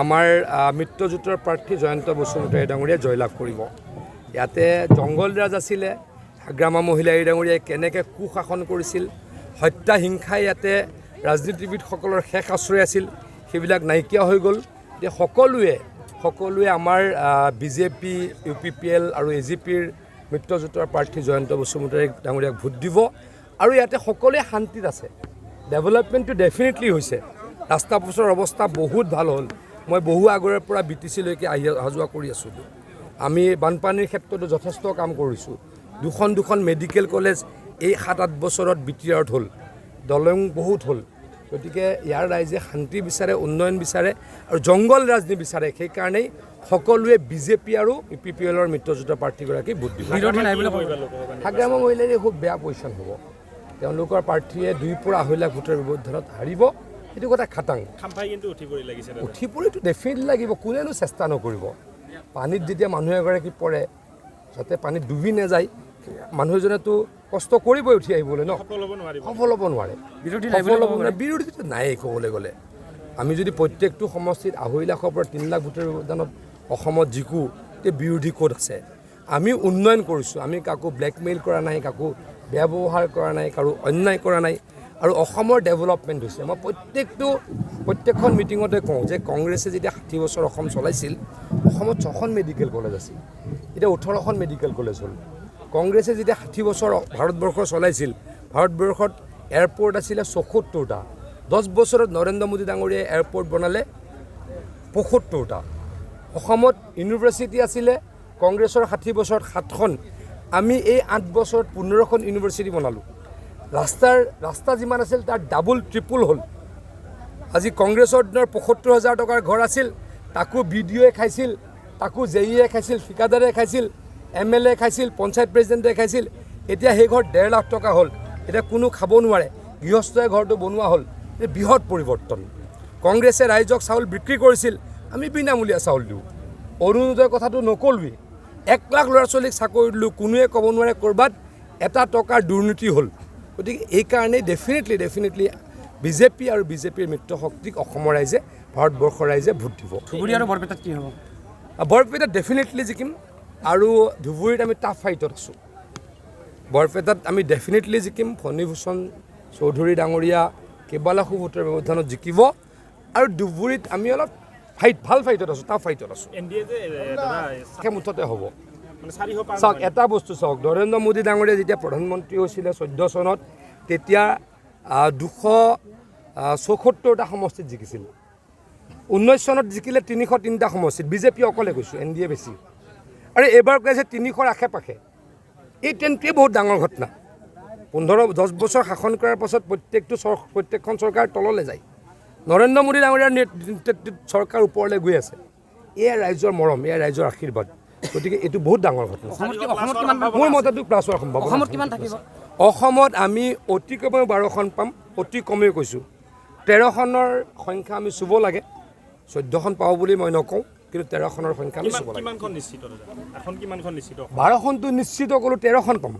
আমাৰ মিত্ৰজোঁটৰ প্ৰাৰ্থী জয়ন্ত বসুমতাৰী ডাঙৰীয়াই জয়লাভ কৰিব। ইয়াতে জংগলৰাজ আছিলে, হাগ্ৰামা মহিলাই ডাঙৰীয়াই কেনেকৈ কুশাসন কৰিছিল, হত্যা হিংসাই ইয়াতে ৰাজনীতিবিদসকলৰ শেষ আশ্ৰয় আছিল, সেইবিলাক নাইকিয়া হৈ গ'ল। এতিয়া সকলোৱে আমাৰ বিজেপি, UPPL আৰু AGPৰ মিত্ৰজোঁটৰ প্ৰাৰ্থী জয়ন্ত বসুমতাৰী ডাঙৰীয়াক ভোট দিব। আৰু ইয়াতে সকলোৱে শান্তিত আছে। ডেভেলপমেণ্টটো ডেফিনেটলি হৈছে। ৰাস্তা পথৰ অৱস্থা বহুত ভাল হ'ল। মই বহু আগৰে পৰা BTC লৈকে অহা যোৱা কৰি আছোঁ। আমি বানপানীৰ ক্ষেত্ৰতো যথেষ্ট কাম কৰিছোঁ। দুখন মেডিকেল কলেজ এই 7-8 বছৰত BTRত হ'ল। দলং বহুত হ'ল। গতিকে ইয়াৰ ৰাইজে শান্তি বিচাৰে, উন্নয়ন বিচাৰে আৰু জংগল ৰাজ নিবিচাৰে। সেইকাৰণেই সকলোৱে BJP আৰু UPPLৰ মিত্ৰজোঁটৰ প্ৰাৰ্থীগৰাকী ভোট দিব। হাগ্ৰামা মহিলাৰী খুব বেয়া পজিশ্যন হ'ব। তেওঁলোকৰ প্ৰাৰ্থীয়ে 2 পৰা 2.5 লাখ ভোটৰ ব্যৱধানত হাৰিব। সেইটো কথা খাটাং। উঠি পৰিটো ডেফিনেটলি লাগিব। কোনেনো চেষ্টা নকৰিব। পানীত যেতিয়া মানুহ এগৰাকী পৰে, যাতে পানীত ডুবি নাযায়, মানুহজনেতো কষ্ট কৰিবই উঠি আহিবলৈ ন। সফল হ'ব নোৱাৰে। বিৰোধীটো নাই ক'বলৈ গ'লে। আমি যদি প্ৰত্যেকটো সমষ্টিত 2.5 লাখৰ পৰা 3 লাখ ভোটৰ ব্যৱধানত অসমত জিকো, তেতিয়া বিৰোধী ক'ত আছে? আমি উন্নয়ন কৰিছোঁ। আমি কাকো ব্লেকমেইল কৰা নাই, কাকো বেয়া ব্যৱহাৰ কৰা নাই, কাৰো অন্যায় কৰা নাই। আৰু অসমৰ ডেভেলপমেণ্ট হৈছে। মই প্ৰত্যেকখন মিটিঙতে কওঁ যে কংগ্ৰেছে যেতিয়া 60 বছৰ অসম চলাইছিল, অসমত 6খন মেডিকেল কলেজ আছিল। এতিয়া 18খন মেডিকেল কলেজ হ'ল। কংগ্ৰেছে যেতিয়া 60 বছৰ ভাৰতবৰ্ষ চলাইছিল, ভাৰতবৰ্ষত এয়াৰপৰ্ট আছিলে 74টা। 10 বছৰত নৰেন্দ্ৰ মোদী ডাঙৰীয়াই এয়াৰপৰ্ট বনালে 75টা। অসমত ইউনিভাৰ্চিটি আছিলে কংগ্ৰেছৰ 60 বছৰত 7খন। আমি এই 8 বছৰত 15খন ইউনিভাৰ্চিটি বনালোঁ। ৰাস্তা যিমান আছিল তাৰ ডাবল ট্ৰিপুল হ'ল। আজি কংগ্ৰেছৰ দিনৰ 75,000 টকাৰ ঘৰ আছিল, তাকো BDOয়ে খাইছিল, তাকো JEয়ে খাইছিল, ঠিকাদাৰে খাইছিল, MLA খাইছিল, পঞ্চায়ত প্ৰেচিডেণ্টে খাইছিল। এতিয়া সেই ঘৰ 1.5 লাখ টকা হ'ল। এতিয়া কোনো খাব নোৱাৰে। গৃহস্থই ঘৰটো বনোৱা হ'ল। এই বৃহৎ পৰিৱৰ্তন। কংগ্ৰেছে ৰাইজক চাউল বিক্ৰী কৰিছিল, আমি বিনামূলীয়া চাউল দিওঁ। অৰুণোদয়ৰ কথাটো নকলোৱেই। 1 লাখ ল'ৰা ছোৱালীক চাকৰি দিলোঁ, কোনোৱে ক'ব নোৱাৰে ক'ৰবাত এটা টকাৰ দুৰ্নীতি হ'ল। গতিকে এইকাৰণেই ডেফিনেটলি BJP আৰু BJPৰ মিত্ৰ শক্তিক অসমৰ ৰাইজে, ভাৰতবৰ্ষৰ ৰাইজে ভোট দিব। ধুবুৰী আৰু বৰপেটাত কি হ'ব? বৰপেটাত ডেফিনেটলি জিকিম আৰু ধুবুৰীত আমি টাফ ফাইটত আছোঁ। বৰপেটাত আমি ডেফিনেটলি জিকিম। ফণীভূষণ চৌধুৰী ডাঙৰীয়া কেইবালাখো ভোটৰ ব্যৱধানত জিকিব। আৰু ধুবুৰীত আমি অলপ ভাল ফাইটত আছোঁ, টাফ ফাইটত আছোঁ। মুঠতে হ'ব। চাওক, এটা বস্তু চাওক, নৰেন্দ্ৰ মোদী ডাঙৰীয়া যেতিয়া প্ৰধানমন্ত্ৰী হৈছিলে 14 চনত, তেতিয়া 274টা সমষ্টিত জিকিছিল। 19 চনত জিকিলে 303টা সমষ্টিত। BJP অকলে কৈছোঁ, NDA বেছি। আৰু এইবাৰ কৈছে 300ৰ আশে-পাশে। এই ট্ৰেণ্ডটোৱে বহুত ডাঙৰ ঘটনা। 15-10 বছৰ শাসন কৰাৰ পাছত প্ৰত্যেকখন চৰকাৰ তললৈ যায়। নৰেন্দ্ৰ মোদী ডাঙৰীয়াৰ নেতৃত্বত চৰকাৰ ওপৰলৈ গৈ আছে। এয়া ৰাইজৰ মৰম, এয়া ৰাইজৰ আশীৰ্বাদ। গতিকে এইটো বহুত ডাঙৰ ঘটনা। মোৰ মতেতো প্লাছ হোৱাৰ সম্ভাৱনা। অসমত কিমান থাকিব? অসমত আমি অতি কমেও 12খন পাম। অতি কমেও কৈছোঁ 13খনৰ সংখ্যা আমি চুব লাগে। 14খন পাওঁ বুলি মই নকওঁ, কিন্তু 13খনৰ সংখ্যা আমি চুব লাগে। 12খনটো নিশ্চিত ক'লোঁ, 13খন পাম।